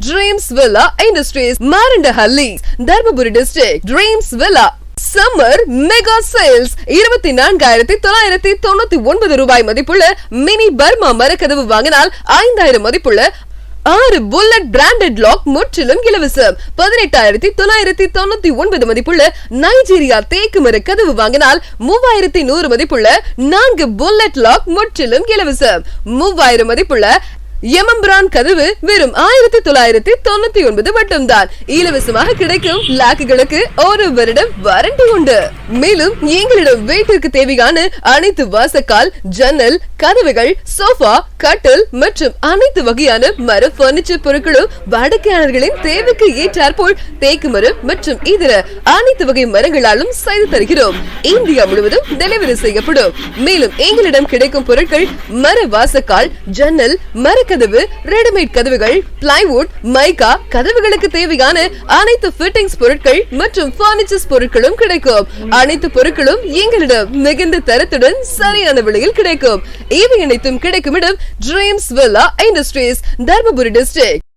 Dreams Villa Industries, marandahalli, dharmapuri district. Dreams Villa summer mega sales 24,999 ரூபாய் மதிப்புள்ள mini Burma மரக்கதவு வாங்கினால் 5,000 மதிப்புள்ள 6 bullet branded lock முற்றிலும் இலவசம். 18,999 மதிப்புள்ள நைஜீரியா தேக்கு மர கதவு வாங்கினால் 3,100 மதிப்புள்ள 4 புல்லட் லாக் முற்றிலும் இலவசம். 3,000 மதிப்புள்ள எமம்பிரான் கதவு வெறும் 1999 மட்டும்தான். இலவசமாக கிடைக்கும் லாக்குகளுக்கு 1 வருடம் வாரண்டி உண்டு. மேலும் எங்களிடம் வீட்டிற்கு தேவையான அனைத்து வாசக்கால், ஜன்னல், கதவுகள், சோஃபா, கட்டில் மற்றும் அனைத்து வகையான மர பர்னிச்சர் பொருட்களும் வாடிக்கையாளர்களின் தேவைக்கு ஏற்றாற்போல் தேக்கு மரம் மற்றும் இதர அனைத்து வகை மரங்களாலும் செய்து தருகிறோம். இந்தியா முழுவதும் டெலிவரி செய்யப்படும். மேலும் எங்களிடம் கிடைக்கும் பொருட்கள் மர வாசக்கால், ஜன்னல், மர கதவு, ரெடிமேட் கதவுகள், பிளைவுட், மைக்கா, கதவுகளுக்கு தேவையான அனைத்து ஃபிட்டிங்ஸ் பொருட்கள் மற்றும் பர்னிச்சர்ஸ் பொருட்களும் கிடைக்கும். அனைத்து பொருட்களும் எங்களிடம் மிகுந்த தரத்துடன் சரியான விலையில் கிடைக்கும். இவை அனைத்தும் கிடைக்கும் இடம் dreams villa industries, Dharmapuri district.